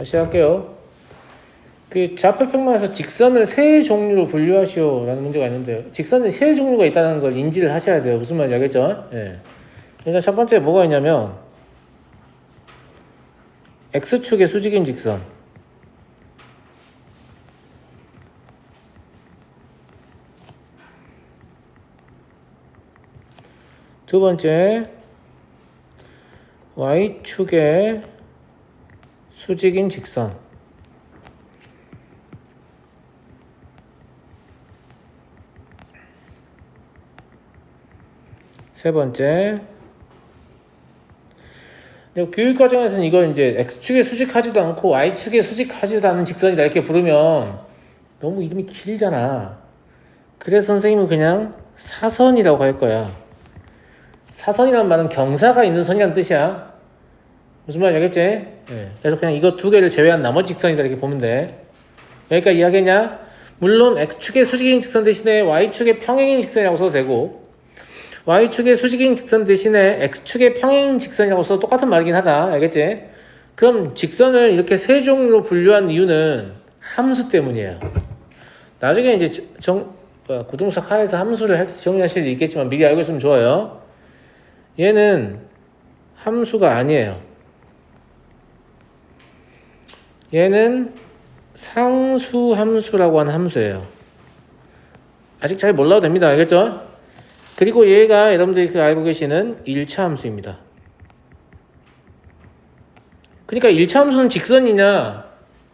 다시 할게요. 그 좌표평면에서 직선을 세 종류로 분류하시오 라는 문제가 있는데, 직선에 세 종류가 있다는 걸 인지를 하셔야 돼요. 무슨 말인지 알겠죠? 예. 일단 첫 번째 뭐가 있냐면 X축의 수직인 직선, 두 번째 Y축의 수직인 직선, 세 번째, 교육 과정에서는 이걸 이제 X축에 수직하지도 않고 Y축에 수직하지도 않은 직선이다 이렇게 부르면 너무 이름이 길잖아. 그래서 선생님은 그냥 사선이라고 할 거야. 사선이란 말은 경사가 있는 선이라는 뜻이야. 무슨 말인지 알겠지? 네. 그래서 그냥 이거 두 개를 제외한 나머지 직선이다 이렇게 보면 돼. 여기까지 이해하겠냐? 물론 X축의 수직인 직선 대신에 Y축의 평행인 직선이라고 써도 되고, Y축의 수직인 직선 대신에 X축의 평행 직선이라고 써도 똑같은 말이긴 하다. 알겠지? 그럼 직선을 이렇게 세 종류로 분류한 이유는 함수 때문이에요. 나중에 이제 고등수학 하에서 함수를 정리하실 일 있겠지만 미리 알고 있으면 좋아요. 얘는 함수가 아니에요. 얘는 상수함수라고 하는 함수예요. 아직 잘 몰라도 됩니다. 알겠죠? 그리고 얘가 여러분들이 알고 계시는 1차 함수입니다. 그러니까 1차 함수는 직선이냐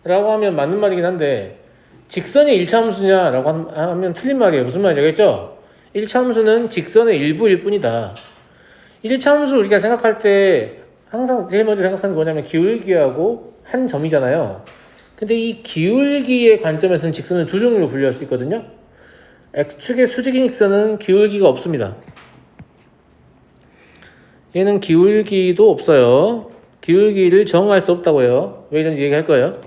라고 하면 맞는 말이긴 한데, 직선이 1차 함수냐 라고 하면 틀린 말이에요. 무슨 말인지 알겠죠? 1차 함수는 직선의 일부일 뿐이다. 1차 함수 우리가 생각할 때 항상 제일 먼저 생각하는 게 뭐냐면 기울기하고 한 점이잖아요. 근데 이 기울기의 관점에서는 직선을 두 종류로 분류할 수 있거든요. X축의 수직인 직선은 기울기가 없습니다. 얘는 기울기도 없어요. 기울기를 정할 수 없다고 해요. 왜 이런지 얘기할 거예요.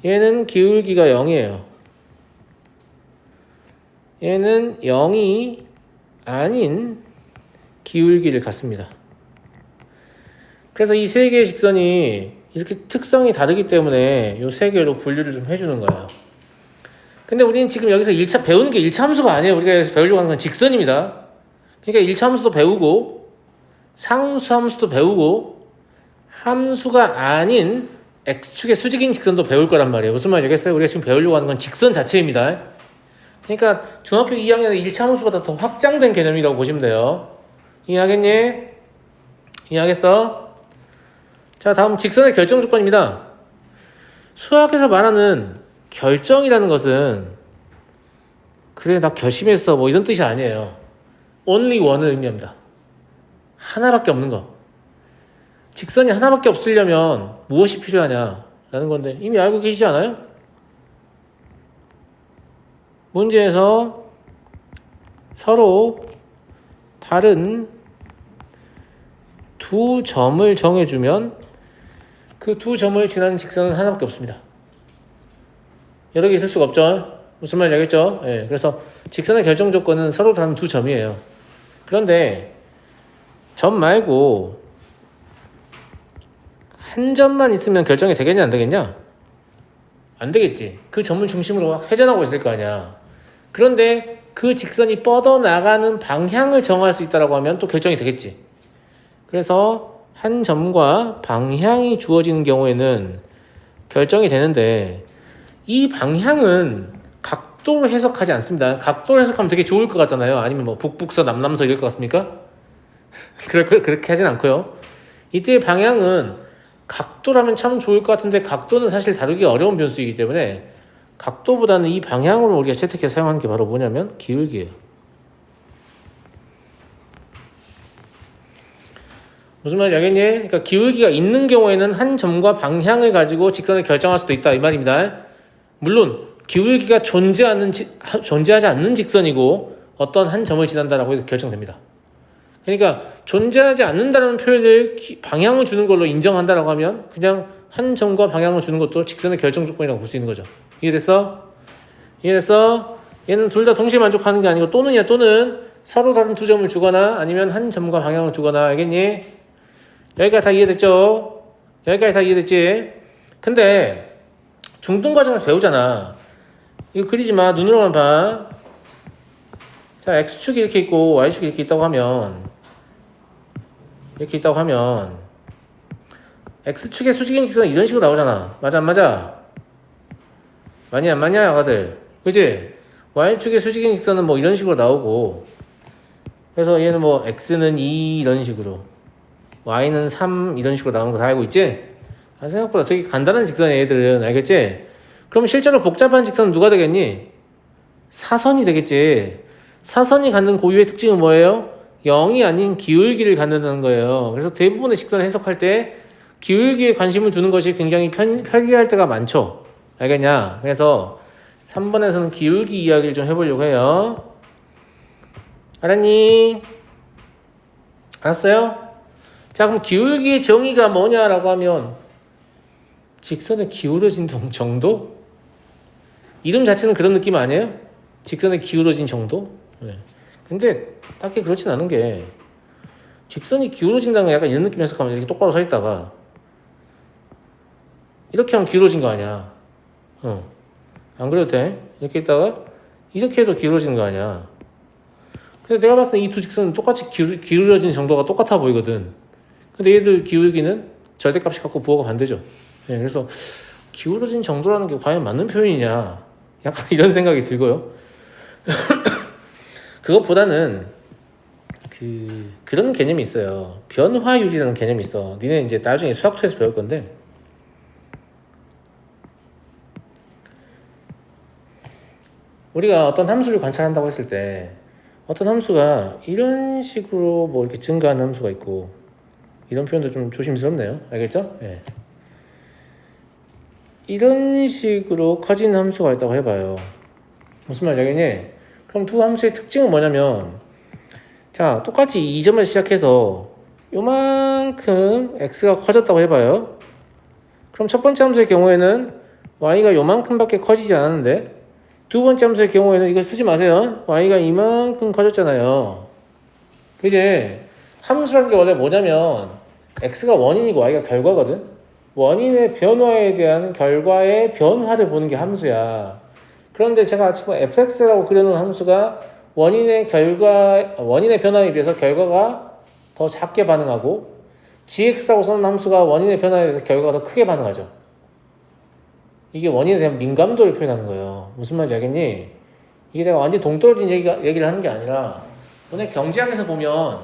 얘는 기울기가 0이에요. 얘는 0이 아닌 기울기를 갖습니다. 그래서 이 세 개의 직선이 이렇게 특성이 다르기 때문에 이 세 개로 분류를 좀 해주는 거예요. 근데 우리는 지금 여기서 1차 배우는 게 1차 함수가 아니에요. 우리가 여기서 배우려고 하는 건 직선입니다. 그러니까 1차 함수도 배우고 상수 함수도 배우고 함수가 아닌 X축의 수직인 직선도 배울 거란 말이에요. 무슨 말인지 알겠어요? 우리가 지금 배우려고 하는 건 직선 자체입니다. 그러니까 중학교 2학년에 1차 함수보다 더 확장된 개념이라고 보시면 돼요. 이해하겠니? 이해하겠어? 자, 다음 직선의 결정 조건입니다. 수학에서 말하는 결정이라는 것은 그래 나 결심했어 뭐 이런 뜻이 아니에요. only one을 의미합니다. 하나밖에 없는 거. 직선이 하나밖에 없으려면 무엇이 필요하냐라는 건데 이미 알고 계시지 않아요? 문제에서 서로 다른 두 점을 정해주면 그 두 점을 지나는 직선은 하나밖에 없습니다. 여러 개 있을 수가 없죠. 무슨 말인지 알겠죠? 예, 그래서 직선의 결정 조건은 서로 다른 두 점이에요. 그런데 점 말고 한 점만 있으면 결정이 되겠냐 안 되겠냐? 안 되겠지. 그 점을 중심으로 회전하고 있을 거 아니야. 그런데 그 직선이 뻗어나가는 방향을 정할 수 있다고 하면 또 결정이 되겠지. 그래서 한 점과 방향이 주어지는 경우에는 결정이 되는데 이 방향은 각도로 해석하지 않습니다. 각도로 해석하면 되게 좋을 것 같잖아요. 아니면 뭐 북북서 남남서 이럴 것 같습니까? 그렇게 하진 않고요. 이때의 방향은 각도라면 참 좋을 것 같은데 각도는 사실 다루기 어려운 변수이기 때문에 각도보다는 이 방향으로 우리가 채택해서 사용하는 게 바로 뭐냐면 기울기예요. 무슨 말인지 알겠니? 그러니까 기울기가 있는 경우에는 한 점과 방향을 가지고 직선을 결정할 수도 있다 이 말입니다. 물론 기울기가 존재하지 않는 직선이고 어떤 한 점을 지난다라고 해도 결정됩니다. 그러니까 존재하지 않는다는 표현을 방향을 주는 걸로 인정한다라고 하면 그냥 한 점과 방향을 주는 것도 직선의 결정 조건이라고 볼 수 있는 거죠. 이해됐어? 이해됐어? 얘는 둘 다 동시에 만족하는 게 아니고 또는이야. 또는 서로 다른 두 점을 주거나 아니면 한 점과 방향을 주거나. 알겠니? 여기까지 다 이해됐죠? 여기까지 다 이해됐지? 근데 중등 과정에서 배우잖아. 이거 그리지 마. 눈으로만 봐. 자, x축이 이렇게 있고 y축이 이렇게 있다고 하면 x축의 수직인 직선은 이런 식으로 나오잖아. 맞아 안 맞아? 많이 안 맞냐 아가들? 그치? y축의 수직인 직선은 뭐 이런 식으로 나오고, 그래서 얘는 뭐 x는 2 이런 식으로, y는 3 이런 식으로 나오는 거 다 알고 있지? 아, 생각보다 되게 간단한 직선이야 얘들은. 알겠지? 그럼 실제로 복잡한 직선은 누가 되겠니? 사선이 되겠지. 사선이 갖는 고유의 특징은 뭐예요? 0이 아닌 기울기를 갖는다는 거예요. 그래서 대부분의 직선을 해석할 때 기울기에 관심을 두는 것이 굉장히 편리할 때가 많죠. 알겠냐? 그래서 3번에서는 기울기 이야기를 좀 해보려고 해요. 알았니? 알았어요? 자, 그럼 기울기의 정의가 뭐냐라고 하면 직선의 기울어진 정도? 이름 자체는 그런 느낌 아니에요? 직선의 기울어진 정도? 네. 근데 딱히 그렇진 않은 게, 직선이 기울어진다는 건 약간 이런 느낌 해석하면 이렇게 똑바로 서 있다가 이렇게 하면 기울어진 거 아니야. 안 그래도 돼? 이렇게 있다가 이렇게 해도 기울어지는 거 아니야. 근데 내가 봤을 때 이 두 직선은 똑같이 기울어진 정도가 똑같아 보이거든. 근데 얘들 기울기는 절대값이 같고 부호가 반대죠. 네, 그래서 기울어진 정도라는 게 과연 맞는 표현이냐, 약간 이런 생각이 들고요. 그것보다는 그런 개념이 있어요. 변화율이라는 개념이 있어. 니네 이제 나중에 수학토에서 배울 건데, 우리가 어떤 함수를 관찰한다고 했을 때 어떤 함수가 이런 식으로 뭐 이렇게 증가하는 함수가 있고, 이런 표현도 좀 조심스럽네요. 알겠죠? 예. 이런 식으로 커지는 함수가 있다고 해봐요. 무슨 말인지 알겠니? 그럼 두 함수의 특징은 뭐냐면, 자, 똑같이 2점을 시작해서 요만큼 x가 커졌다고 해봐요. 그럼 첫 번째 함수의 경우에는 y가 요만큼밖에 커지지 않았는데, 두 번째 함수의 경우에는 이거 쓰지 마세요. y가 이만큼 커졌잖아요. 그제 함수라는 게 원래 뭐냐면 x가 원인이고 y가 결과거든. 원인의 변화에 대한 결과의 변화를 보는 게 함수야. 그런데 제가 지금 fx라고 그려놓은 함수가 원인의 변화에 비해서 결과가 더 작게 반응하고, gx라고 써놓은 함수가 원인의 변화에 대해서 결과가 더 크게 반응하죠. 이게 원인에 대한 민감도를 표현하는 거예요. 무슨 말인지 알겠니? 이게 내가 완전 동떨어진 얘기를 하는 게 아니라, 오늘 경제학에서 보면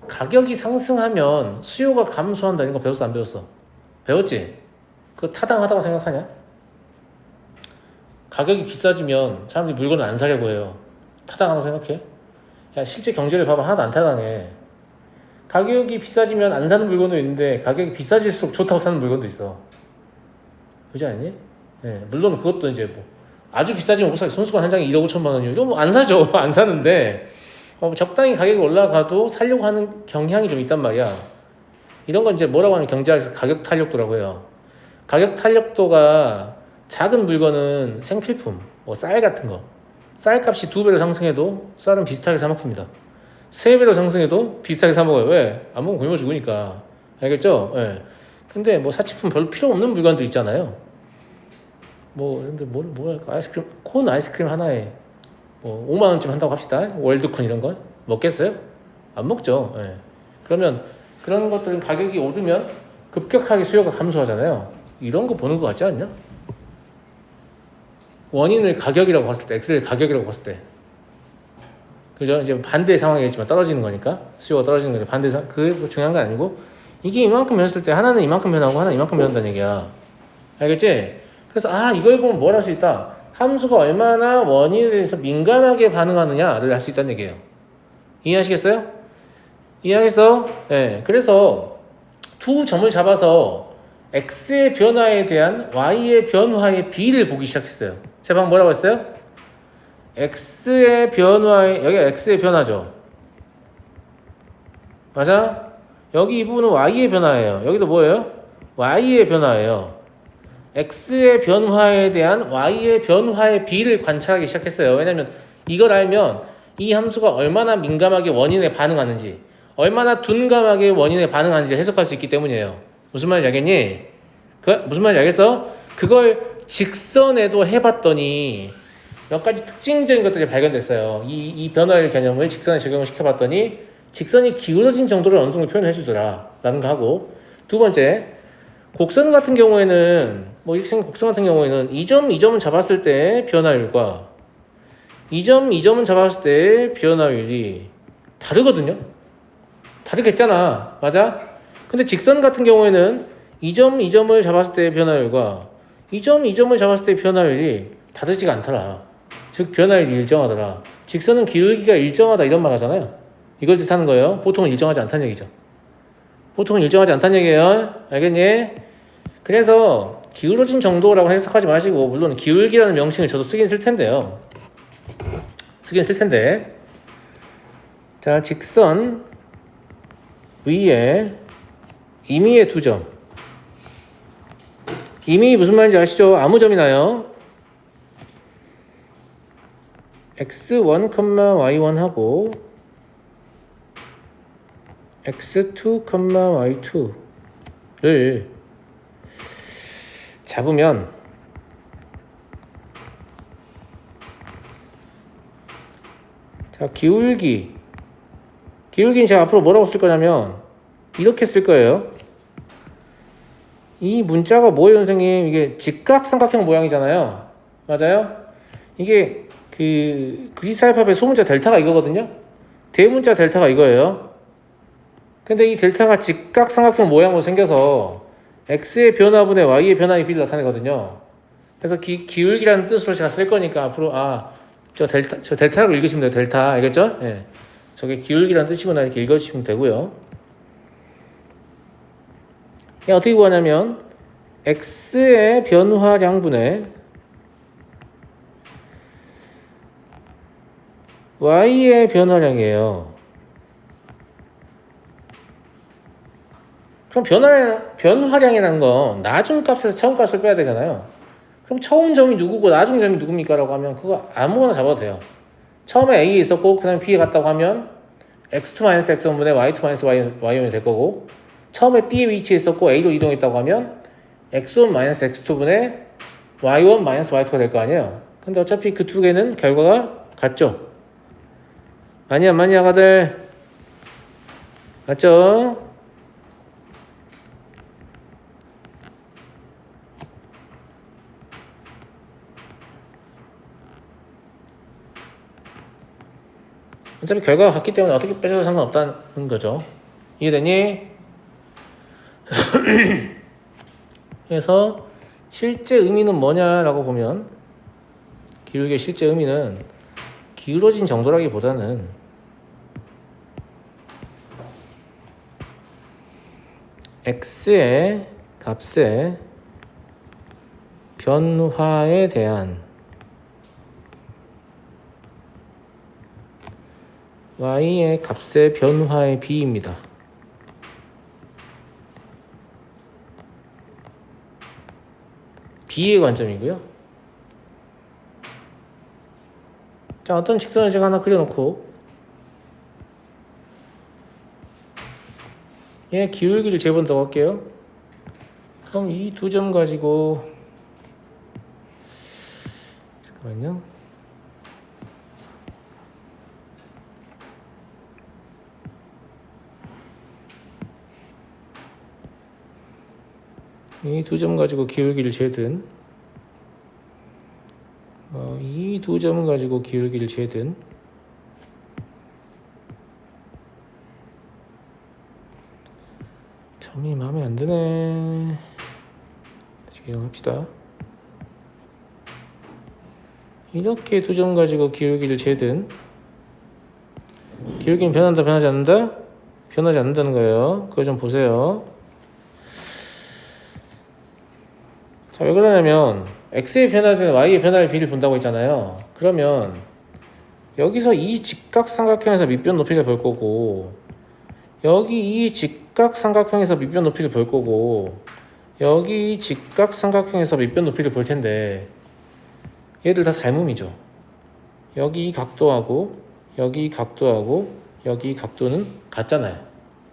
가격이 상승하면 수요가 감소한다는 거 배웠어 안 배웠어? 배웠지? 그거 타당하다고 생각하냐? 가격이 비싸지면 사람들이 물건을 안 사려고 해요. 타당하다고 생각해? 야, 실제 경제를 봐봐. 하나도 안 타당해. 가격이 비싸지면 안 사는 물건도 있는데, 가격이 비싸질수록 좋다고 사는 물건도 있어. 그렇지 않니? 예, 물론 그것도 이제 뭐 아주 비싸지면 못 사지. 손수건 한 장에 1억 5천만 원이요. 이거 뭐 안 사죠. 안 사는데, 적당히 가격이 올라가도 살려고 하는 경향이 좀 있단 말이야. 이런 건 이제 뭐라고 하면 경제학에서 가격 탄력도라고 해요. 가격 탄력도가 작은 물건은 생필품, 뭐 쌀 같은 거. 쌀값이 2배로 상승해도 쌀은 비슷하게 사 먹습니다. 3배로 상승해도 비슷하게 사 먹어요. 왜? 안 먹으면 굶어 죽으니까. 알겠죠? 예. 근데 뭐 사치품 별로 필요 없는 물건들 있잖아요. 뭐, 근데 뭐랄까, 아이스크림, 콘 아이스크림 하나에 뭐 5만 원쯤 한다고 합시다. 월드콘 이런 거 먹겠어요? 안 먹죠. 예. 그러면 그런 것들은 가격이 오르면 급격하게 수요가 감소하잖아요. 이런 거 보는 거 같지 않냐? 원인을 가격이라고 봤을 때, X를 가격이라고 봤을 때, 그죠? 이제 반대 상황이겠지만 떨어지는 거니까, 수요가 떨어지는 거니까 반대 그게 중요한 건 아니고, 이게 이만큼 변했을 때 하나는 이만큼 변하고 하나는 이만큼 변한다는 얘기야. 알겠지? 그래서 이걸 보면 뭘 할 수 있다? 함수가 얼마나 원인에 대해서 민감하게 반응하느냐를 알 수 있다는 얘기예요. 이해하시겠어요? 이해하겠어? 네. 그래서 두 점을 잡아서 x의 변화에 대한 y의 변화의 비를 보기 시작했어요. 제가 방금 뭐라고 했어요? x의 변화에, 여기가 x의 변화죠. 맞아? 여기 이 부분은 y의 변화예요. 여기도 뭐예요? y의 변화예요. x의 변화에 대한 y의 변화의 비를 관찰하기 시작했어요. 왜냐면 이걸 알면 이 함수가 얼마나 민감하게 원인에 반응하는지, 얼마나 둔감하게 원인에 반응하는지 해석할 수 있기 때문이에요. 무슨 말인지 알겠니? 무슨 말인지 알겠어? 그걸 직선에도 해봤더니 몇 가지 특징적인 것들이 발견됐어요. 이 변화율 개념을 직선에 적용을 시켜봤더니 직선이 기울어진 정도를 어느 정도 표현을 해주더라 라는 거 하고, 두 번째, 곡선 같은 경우에는 뭐 이렇게 생긴 곡선 같은 경우에는 이 점은 잡았을 때 변화율과 이 점은 잡았을 때 변화율이 다르거든요. 다르겠잖아. 맞아? 근데 직선 같은 경우에는 이 점을 잡았을 때 변화율과 이 점을 잡았을 때 변화율이 다르지가 않더라. 즉 변화율이 일정하더라. 직선은 기울기가 일정하다 이런 말 하잖아요. 이걸 뜻하는 거예요. 보통은 일정하지 않다는 얘기죠. 보통은 일정하지 않다는 얘기예요. 알겠니? 그래서 기울어진 정도라고 해석하지 마시고, 물론 기울기라는 명칭을 저도 쓰긴 쓸 텐데요. 자, 직선 위에 임의의 두 점. 임의 무슨 말인지 아시죠? 아무 점이 나요. x1, y1 하고 x2, y2를 잡으면 자, 기울기는 제가 앞으로 뭐라고 쓸 거냐면 이렇게 쓸 거예요. 이 문자가 뭐예요, 선생님? 이게 직각삼각형 모양이잖아요. 맞아요? 이게 그 그리스 알파벳 소문자 델타가 이거거든요. 대문자 델타가 이거예요. 근데 이 델타가 직각삼각형 모양으로 생겨서 x의 변화분의 y의 변화의 비를 나타내거든요. 그래서 기울기라는 뜻으로 제가 쓸 거니까 앞으로 저 델타라고 읽으시면 돼요. 델타. 알겠죠? 예. 저게 기울기라는 뜻이구나 이렇게 읽어주시면 되고요. 어떻게 구하냐면 x의 변화량분의 y의 변화량이에요. 그럼 변화량이라는 건 나중 값에서 처음 값을 빼야 되잖아요. 그럼 처음 점이 누구고 나중 점이 누굽니까? 라고 하면 그거 아무거나 잡아도 돼요. 처음에 A에 있었고 그 다음에 B에 갔다고 하면 x2-x1분의 y2-y1이 될 거고, 처음에 B의 위치에 있었고 A로 이동했다고 하면 x1-x2분의 y1-y2가 될 거 아니에요. 근데 어차피 그 두 개는 결과가 같죠? 아니야 아가들? 맞죠? 어차피 결과가 같기 때문에 어떻게 빼줘도 상관없다는 거죠. 이해되니? 그래서 실제 의미는 뭐냐라고 보면 기울기의 실제 의미는 기울어진 정도라기보다는 x의 값의 변화에 대한 y의 값의 변화의 비입니다. B의 관점이고요. 자, 어떤 직선을 제가 하나 그려놓고 얘 기울기를 재본다고 할게요. 그럼 이 두 점 가지고 잠깐만요. 이 두 점 가지고 기울기를 재든 이 두 점 가지고 기울기를 재든 점이 마음에 안 드네. 다시 이용합시다. 이렇게 두 점 가지고 기울기를 재든 기울기는 변한다 변하지 않는다? 변하지 않는다는 거예요. 그거 좀 보세요. 자, 왜 그러냐면 x의 변화된 y의 변화의 비를 본다고 했잖아요. 그러면 여기서 이 직각삼각형에서 밑변 높이를 볼 거고, 여기 이 직각삼각형에서 밑변 높이를 볼 거고, 여기 이 직각삼각형에서 밑변 높이를 볼 텐데 얘들 다 닮음이죠. 여기 이 각도하고 여기 이 각도하고 여기 이 각도는 같잖아요.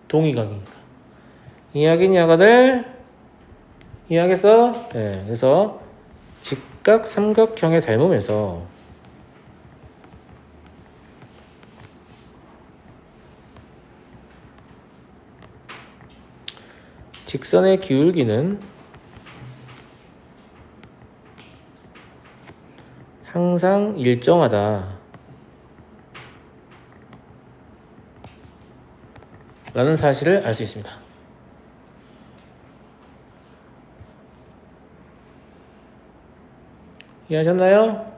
동의각이니까. 이해하겠니, 아가들? 이해하겠어? 네, 그래서 직각 삼각형의 닮음에서 직선의 기울기는 항상 일정하다 라는 사실을 알 수 있습니다. 이해하셨나요?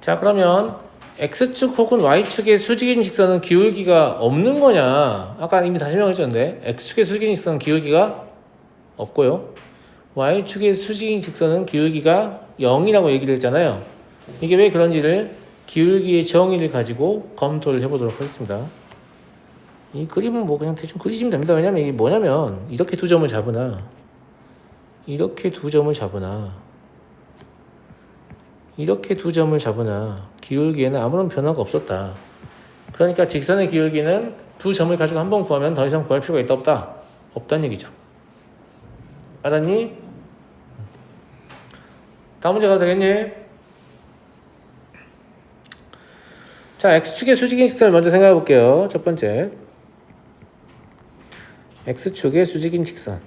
자, 그러면 X축 혹은 Y축의 수직인 직선은 기울기가 없는 거냐? 아까 이미 다시 설명해줬는데 X축의 수직인 직선은 기울기가 없고요. Y축의 수직인 직선은 기울기가 0이라고 얘기를 했잖아요. 이게 왜 그런지를 기울기의 정의를 가지고 검토를 해보도록 하겠습니다. 이 그림은 뭐 그냥 대충 그리시면 됩니다. 왜냐면 이게 뭐냐면 이렇게 두 점을 잡으나 이렇게 두 점을 잡으나 이렇게 두 점을 잡으나 기울기에는 아무런 변화가 없었다. 그러니까 직선의 기울기는 두 점을 가지고 한 번 구하면 더 이상 구할 필요가 있다 없다? 없다는 얘기죠. 알았니? 다음 문제 가도 되겠니? 자, X축의 수직인 직선을 먼저 생각해 볼게요. 첫 번째 X축의 수직인 직선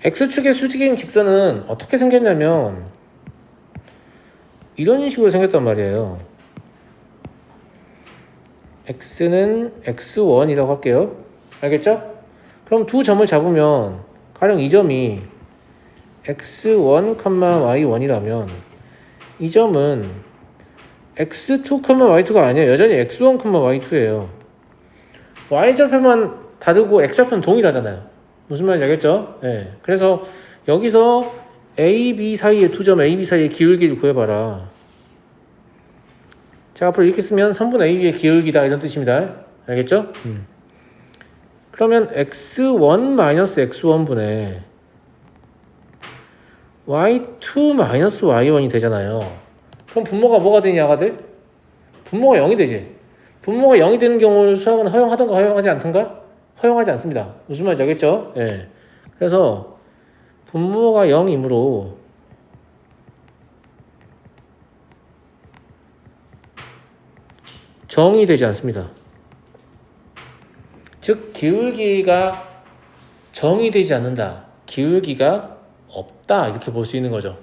X축의 수직인 직선은 어떻게 생겼냐면 이런 식으로 생겼단 말이에요. X는 X1이라고 할게요. 알겠죠? 그럼 두 점을 잡으면 가령 이 점이 X1, Y1이라면 이 점은 X2, Y2가 아니에요. 여전히 X1, Y2예요. Y좌표만 다르고 X좌표는 동일하잖아요. 무슨 말인지 알겠죠? 네. 그래서 여기서 A, B 사이의 두 점 A, B 사이의 기울기를 구해봐라. 자, 앞으로 이렇게 쓰면 선분 A, B의 기울기다 이런 뜻입니다. 알겠죠? 그러면 X1-X1분의 Y2-Y1이 되잖아요. 그럼 분모가 뭐가 되냐, 아가들? 분모가 0이 되지. 분모가 0이 되는 경우를 수학은 허용하던가 허용하지 않던가? 허용하지 않습니다. 무슨 말인지 알겠죠? 예. 그래서 분모가 0이므로 정이 되지 않습니다. 즉 기울기가 정이 되지 않는다. 기울기가 없다. 이렇게 볼 수 있는 거죠.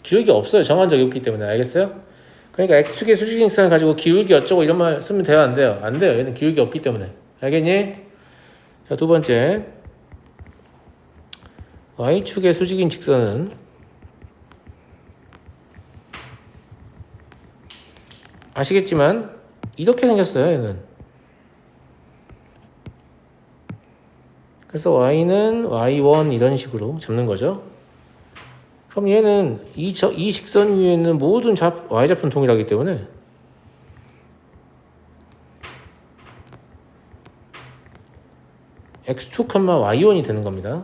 기울기 없어요. 정한 적이 없기 때문에. 알겠어요? 그러니까 X축의 수직인 직선을 가지고 기울기 어쩌고 이런 말 쓰면 돼요? 안 돼요? 안 돼요. 얘는 기울기 없기 때문에. 알겠니? 자, 두 번째 Y축의 수직인 직선은 아시겠지만 이렇게 생겼어요. 얘는. 그래서 Y는 Y1 이런 식으로 잡는 거죠. 그럼 얘는 이 직선 위에 있는 모든 Y좌표는 동일하기 때문에 X2, Y1이 되는 겁니다.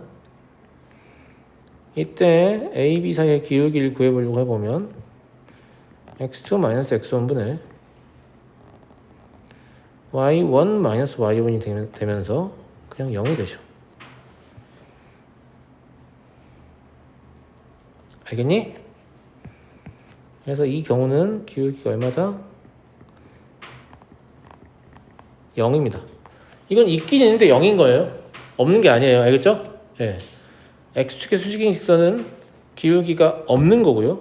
이때 A, B 사이의 기울기를 구해보려고 해보면 X2-X1분의 Y1-Y1이 되면서 그냥 0이 되죠. 알겠니? 그래서 이 경우는 기울기가 얼마다? 0입니다. 이건 있긴 있는데 0인 거예요. 없는 게 아니에요. 알겠죠? 예. X축의 수직인 직선은 기울기가 없는 거고요.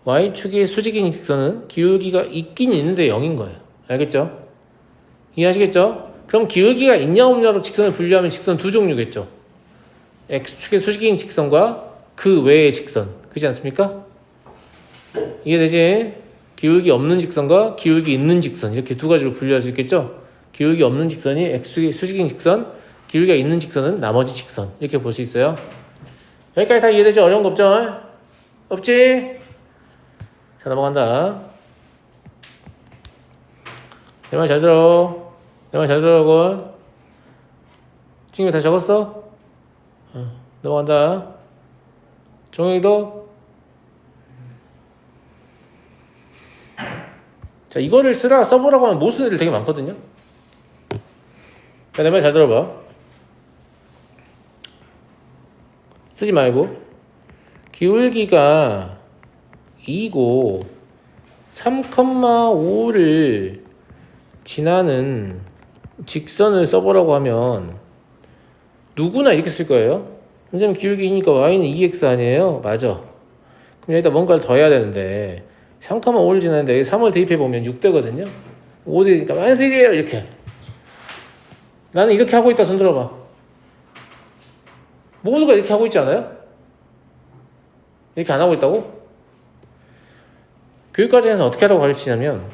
Y축의 수직인 직선은 기울기가 있긴 있는데 0인 거예요. 알겠죠? 이해하시겠죠? 그럼 기울기가 있냐 없냐로 직선을 분류하면 직선 두 종류겠죠. X축의 수직인 직선과 그 외의 직선. 그렇지 않습니까? 이해되지? 기울기 없는 직선과 기울기 있는 직선 이렇게 두 가지로 분류할 수 있겠죠? 기울기 없는 직선이 X축의 수직인 직선, 기울기가 있는 직선은 나머지 직선 이렇게 볼 수 있어요. 여기까지 다 이해되죠? 어려운 거 없죠? 없지? 자, 넘어간다. 내 말 잘 들어. 내 말 잘 들으라고. 친구 다 적었어? 넘어간다. 정의도. 자, 이거를 써보라고 하면 못 쓰는 애들 되게 많거든요. 자, 내 말 잘 들어봐. 쓰지 말고. 기울기가 2고 3,5를 지나는 직선을 써보라고 하면 누구나 이렇게 쓸 거예요. 선생님 기울기니까 y는 2x 아니에요? 맞아. 그럼 여기다 뭔가를 더 해야 되는데 3,5를 지나는데 여기 3을 대입해보면 6되거든요. 5되니까 마이너스 1이에요 이렇게. 나는 이렇게 하고 있다 손 들어봐. 모두가 이렇게 하고 있지 않아요? 이렇게 안 하고 있다고? 교육과정에서 어떻게 하라고 가르치냐면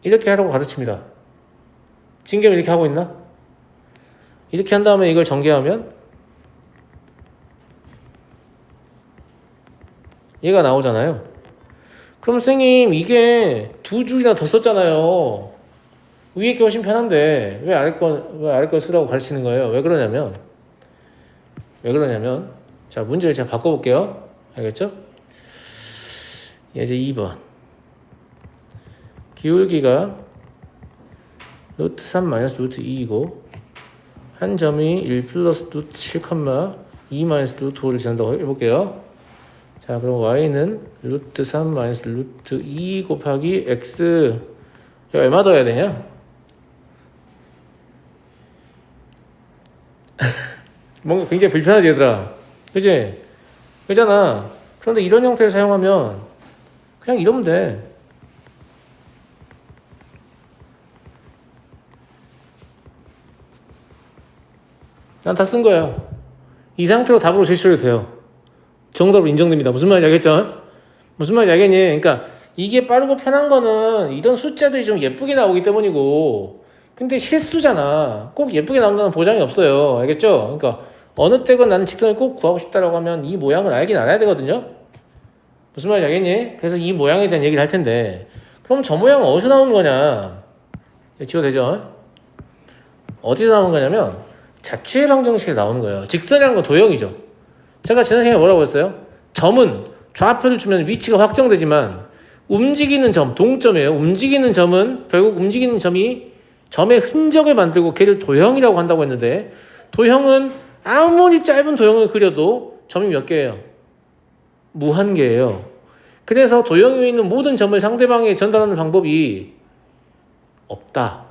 이렇게 하라고 가르칩니다. 진겸 이렇게 하고 있나? 이렇게 한 다음에 이걸 전개하면 얘가 나오잖아요. 그럼 선생님 이게 두 줄이나 더 썼잖아요. 위에 게 훨씬 편한데 왜 아래 거 쓰라고 가르치는 거예요? 왜 그러냐면 자, 문제를 제가 바꿔볼게요. 알겠죠? 이제 2번 기울기가 루트 3 마이너스 루트 2이고 한 점이 1 플러스 루트 7, 2 마이너스 루트 5를 지난다고 해볼게요. 자, 그럼 y는 루트 3 마이너스 루트 2 곱하기 x. 이거 얼마 더해야 되냐? 뭔가 굉장히 불편하지 얘들아. 그치? 그잖아. 그런데 이런 형태를 사용하면 그냥 이러면 돼. 난 다 쓴 거야. 이 상태로 답으로 제시해도 돼요. 정답으로 인정됩니다. 무슨 말인지 알겠죠? 무슨 말인지 알겠니? 그러니까 이게 빠르고 편한 거는 이런 숫자들이 좀 예쁘게 나오기 때문이고, 근데 실수잖아. 꼭 예쁘게 나온다는 보장이 없어요. 알겠죠? 그러니까 어느 때건 나는 직선을 꼭 구하고 싶다라고 하면 이 모양을 알긴 알아야 되거든요. 무슨 말인지 알겠니? 그래서 이 모양에 대한 얘기를 할 텐데, 그럼 저 모양은 어디서 나오는 거냐? 지워도 되죠? 어디서 나오는 거냐면 자취의 방정식에 나오는 거예요. 직선이라는 건 도형이죠. 제가 지난 시간에 뭐라고 했어요? 점은 좌표를 주면 위치가 확정되지만 움직이는 점, 동점이에요. 움직이는 점은 결국 움직이는 점이 점의 흔적을 만들고 걔를 도형이라고 한다고 했는데, 도형은 아무리 짧은 도형을 그려도 점이 몇 개예요? 무한개예요. 그래서 도형 위에 있는 모든 점을 상대방에게 전달하는 방법이 없다.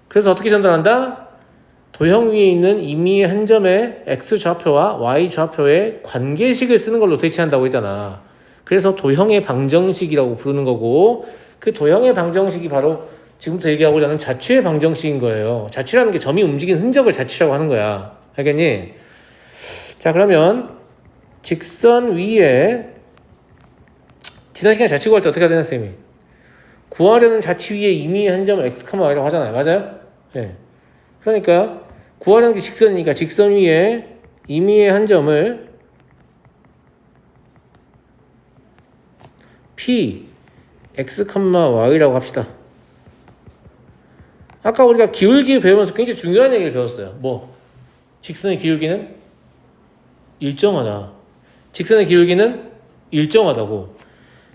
그래서 어떻게 전달한다? 도형 위에 있는 임의의 한 점의 x좌표와 y좌표의 관계식을 쓰는 걸로 대체한다고 했잖아. 그래서 도형의 방정식이라고 부르는 거고, 그 도형의 방정식이 바로 지금부터 얘기하고자 하는 자취의 방정식인 거예요. 자취라는 게 점이 움직이는 흔적을 자취라고 하는 거야. 알겠니? 자, 그러면 직선 위에 지난 시간에 자취 구할 때 어떻게 해야 되나 선생님이? 구하려는 자취 위에 임의의 한 점을 x, y라고 하잖아요. 맞아요? 네. 그러니까 구하려는 게 직선이니까 직선 위에 임의의 한 점을 p, x, y라고 합시다. 아까 우리가 기울기 배우면서 굉장히 중요한 얘기를 배웠어요. 뭐? 직선의 기울기는 일정하다. 직선의 기울기는 일정하다고.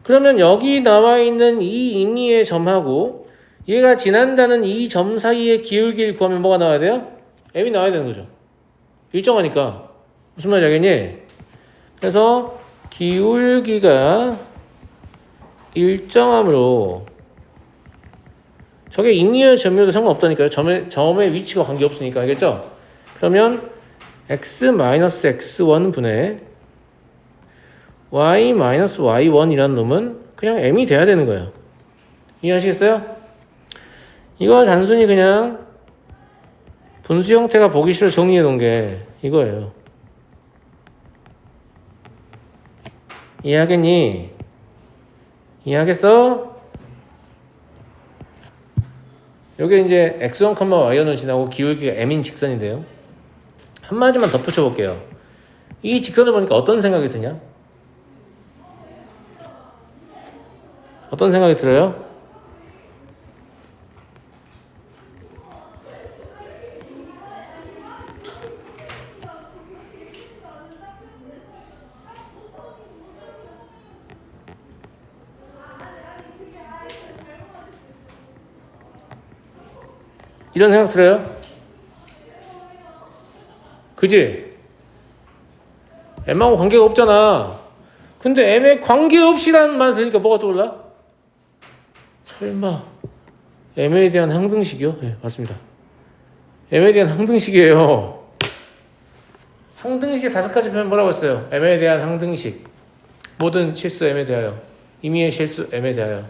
그러면 여기 나와 있는 이 임의의 점하고 얘가 지난다는 이 점 사이의 기울기를 구하면 뭐가 나와야 돼요? m이 나와야 되는 거죠. 일정하니까. 무슨 말인지 알겠니? 그래서 기울기가 일정함으로, 저게 임의의 점이어도 상관없다니까요. 점의 위치가 관계없으니까. 알겠죠? 그러면 x-x1 분의 y-y1이라는 놈은 그냥 m이 돼야 되는 거예요. 이해하시겠어요? 이걸 단순히 그냥 분수 형태가 보기 싫어 정리해 놓은 게 이거예요. 이해하겠니? 이해하겠어? 여기 이제 x1, y1을 지나고 기울기가 m인 직선인데요. 한마디만 덧붙여 볼게요. 이 직선을 보니까 어떤 생각이 드냐? 어떤 생각이 들어요? 이런 생각 들어요? 그지? M하고 관계가 없잖아. 근데 M에 관계없이라는 말 들으니까 뭐가 떠올라? 설마 M에 대한 항등식이요? 네, 맞습니다. M에 대한 항등식이에요. 항등식의 5가지 표현 뭐라고 했어요? M에 대한 항등식. 모든 실수 M에 대하여. 임의의 실수 M에 대하여.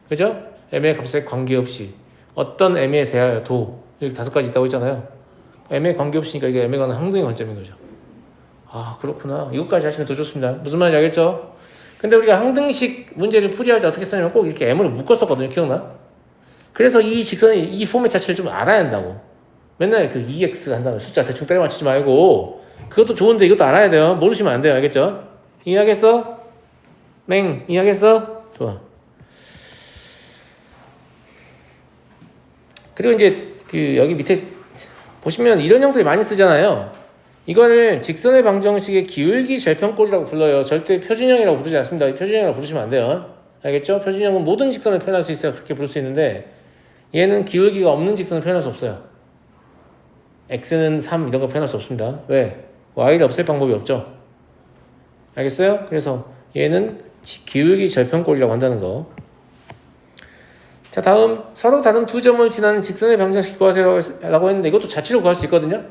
그죠? M의 값에 관계없이. 어떤 M에 대하여도. 이렇게 5가지 있다고 했잖아요. M에 관계없으니까 이게 M에 관한 항등의 관점인 거죠. 아, 그렇구나. 이것까지 하시면 더 좋습니다. 무슨 말인지 알겠죠? 근데 우리가 항등식 문제를 풀이할 때 어떻게 쓰냐면 꼭 이렇게 M으로 묶었었거든요. 기억나? 그래서 이 직선이 이 포맷 자체를 좀 알아야 한다고. 맨날 그 EX 한다는 숫자 대충 때려 맞히지 말고 그것도 좋은데 이것도 알아야 돼요. 모르시면 안 돼요. 알겠죠? 이해하겠어? 맹 이해하겠어? 좋아. 그리고 이제 그 여기 밑에 보시면 이런 형태를 많이 쓰잖아요. 이거를 직선의 방정식의 기울기 절편꼴이라고 불러요. 절대 표준형이라고 부르지 않습니다. 표준형이라고 부르시면 안 돼요. 알겠죠? 표준형은 모든 직선을 표현할 수 있어요. 그렇게 부를 수 있는데 얘는 기울기가 없는 직선을 표현할 수 없어요. x는 3 이런 거 표현할 수 없습니다. 왜? y를 없앨 방법이 없죠. 알겠어요? 그래서 얘는 기울기 절편꼴이라고 한다는 거. 자, 다음 서로 다른 두 점을 지나는 직선의 방정식 구하세요라고 했는데 이것도 자취로 구할 수 있거든요.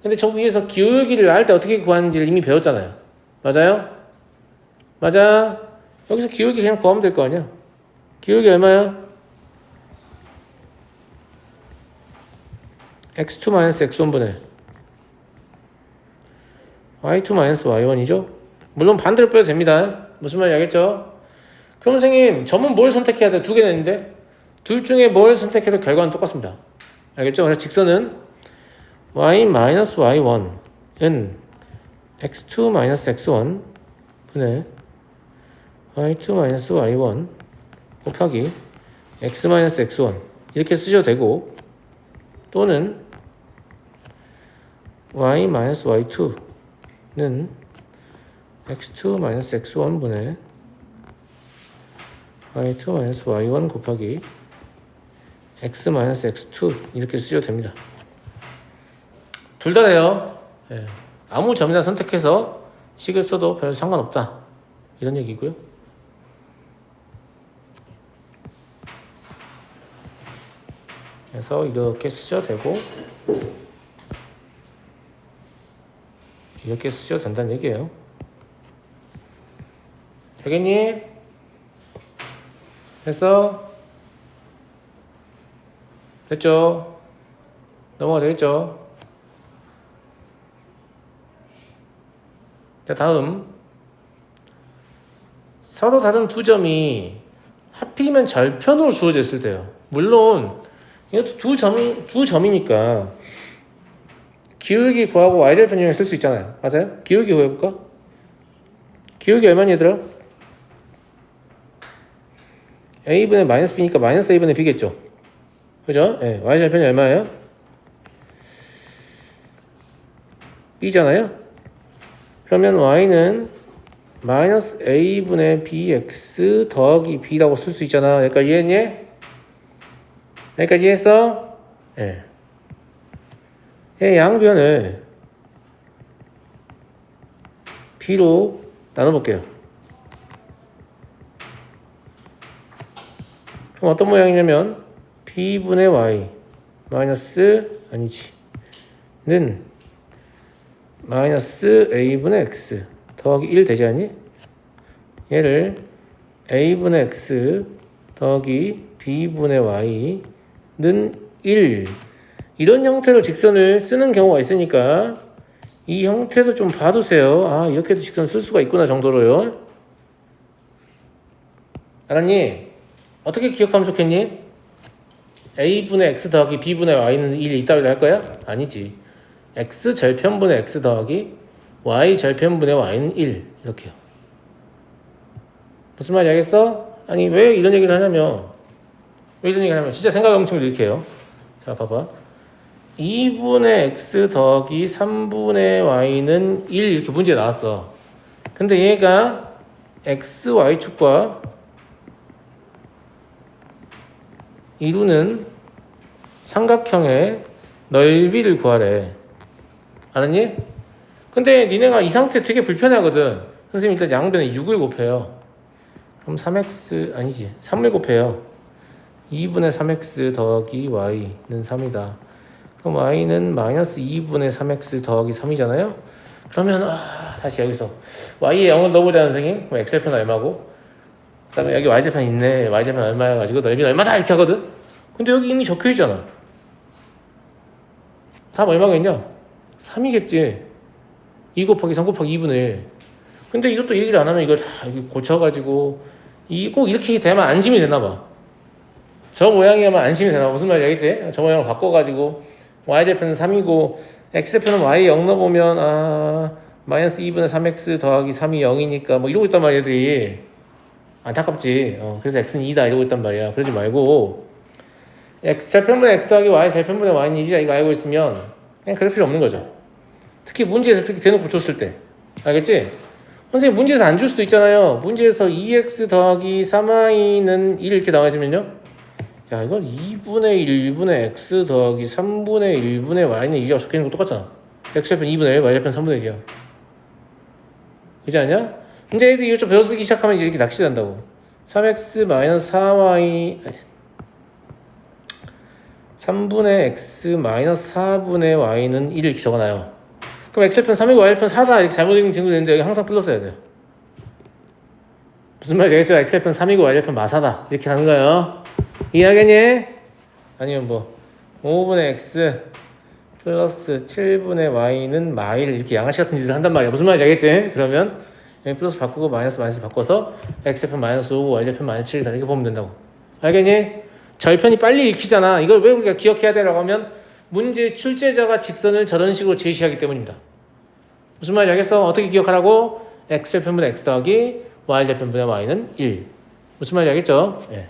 근데 저 위에서 기울기를 알 때 어떻게 구하는지를 이미 배웠잖아요. 맞아요? 맞아. 여기서 기울기 그냥 구하면 될 거 아니야. 기울기 얼마야? x2-x1분의 y2-y1이죠? 물론 반대로 빼도 됩니다. 무슨 말인지 알겠죠? 그럼 선생님 점은 뭘 선택해야 돼? 2개 냈는데 둘 중에 뭘 선택해도 결과는 똑같습니다. 알겠죠? 그래서 직선은 y-y1은 x2-x1 분의 y2-y1 곱하기 x-x1 이렇게 쓰셔도 되고 또는 y-y2는 x2-x1 분의 y2-y1 곱하기 x-x2 이렇게 쓰셔도 됩니다. 둘 다 돼요. 예. 아무 점이나 선택해서 식을 써도 별 상관없다. 이런 얘기고요. 그래서 이렇게 쓰셔도 되고 이렇게 쓰셔도 된다는 얘기예요. 되겠니? 됐어? 됐죠? 넘어가 되겠죠? 자, 다음 서로 다른 두 점이 하필이면 절편으로 주어져 있을 때요. 물론 이것도 두 점이니까 기울기 구하고 y절편형에 쓸 수 있잖아요. 맞아요? 기울기 구해볼까? 기울기 얼마니 얘들아? a분의 마이너스 b니까 마이너스 a분의 b겠죠. 그죠? 네, y절편이 얼마예요? b잖아요. 그러면 y는 마이너스 a분의 bx 더하기 b라고 쓸 수 있잖아. 여기까지 이해했니? 여기까지 이해했어? 네. 의 양변을 b로 나눠볼게요. 그럼 어떤 모양이냐면 b분의 y 마이너스 는 마이너스 a분의 x 더하기 1 되지 않니? 얘를 a분의 x 더하기 b분의 y는 1 이런 형태로 직선을 쓰는 경우가 있으니까 이 형태도 좀 봐두세요. 아, 이렇게도 직선 쓸 수가 있구나 정도로요. 알았니? 어떻게 기억하면 좋겠니? a분의 x 더하기 b분의 y는 1 이따위로 할 거야? 아니지. x 절편분의 x 더하기 y 절편분의 y는 1 이렇게요. 무슨 말인지 알겠어? 아니 왜 이런 얘기를 하냐면 진짜 생각 엄청 이렇게 해요. 자 봐봐. 2분의 x 더하기 3분의 y는 1 이렇게 문제에 나왔어. 근데 얘가 x, y축과 이루는 삼각형의 넓이를 구하래. 알았니? 근데 니네가 이 상태 되게 불편하거든. 선생님 일단 양변에 6을 곱해요. 그럼 3x 아니지 3을 곱해요. 2분의 3x 더하기 y는 3이다. 그럼 y는 마이너스 2분의 3x 더하기 3이잖아요. 그러면 다시 여기서 y에 0을 넣어보자 선생님. 그럼 x좌편 얼마고? 그 다음에 여기 y좌편 있네. y좌편 얼마야 가지고 넓이는 얼마다 이렇게 하거든. 근데 여기 이미 적혀있잖아. 답 얼마겠냐? 3이겠지. 2 곱하기 3 곱하기 2분의 1. 근데 이것도 얘기를 안 하면 이걸 다 고쳐가지고 꼭 이렇게 되면 안심이 되나봐. 저 모양이면 안심이 되나? 무슨 말인지 알겠지? 저 모양을 바꿔가지고 y좌편은 3이고 x좌편은 y 0 넣어보면 마이너스 2분의 3x 더하기 3이 0이니까 뭐 이러고 있단 말이야 애들이. 안타깝지. 그래서 x는 2다 이러고 있단 말이야. 그러지 말고 x좌편분의 x 더하기 y좌편분의 y는 1이다 이거 알고 있으면 그냥 그럴 필요 없는 거죠. 특히 문제에서 그렇게 대놓고 줬을 때 알겠지? 선생님 문제에서 안 줄 수도 있잖아요. 문제에서 2x 더하기 3y는 1 이렇게 나와있으면요 야 이건 2분의 1분의 x 더하기 3분의 1분의 y는 1이라고 적혀있는 거 똑같잖아. x좌편 2분의 1 y좌편 3분의 1이야. 그렇지 않냐? 이제 애들이 이거 좀 배워쓰기 시작하면 이제 이렇게 낚시된다고. 3x 마이너스 4y 3분의 x 마이너스 4분의 y는 1 이렇게 적어놔요. 그럼 x좌편 3이고 y좌편 4다 이렇게 잘못 읽는 친구도 있는데 여기 항상 플러스 해야 돼요. 무슨 말인지 알겠죠? x좌편 3이고 y좌편 마사다 이렇게 하는 거예요. 이해하겠니? 아니면 뭐 5분의 x 플러스 7분의 y는 마이를 이렇게 양아치 같은 짓을 한단 말이야. 무슨 말인지 알겠지? 그러면 여기 플러스 바꾸고 마이너스 바꿔서 x좌편 마이너스 5고 y좌편 마이너스 7이다 이렇게 보면 된다고. 알겠니? 절편이 빨리 읽히잖아. 이걸 왜 우리가 기억해야 되라고 하면 문제 출제자가 직선을 저런 식으로 제시하기 때문입니다. 무슨 말인지 알겠어? 어떻게 기억하라고? x좌편분의 x 더하기 y좌편분의 y는 1. 무슨 말인지 알겠죠? 예.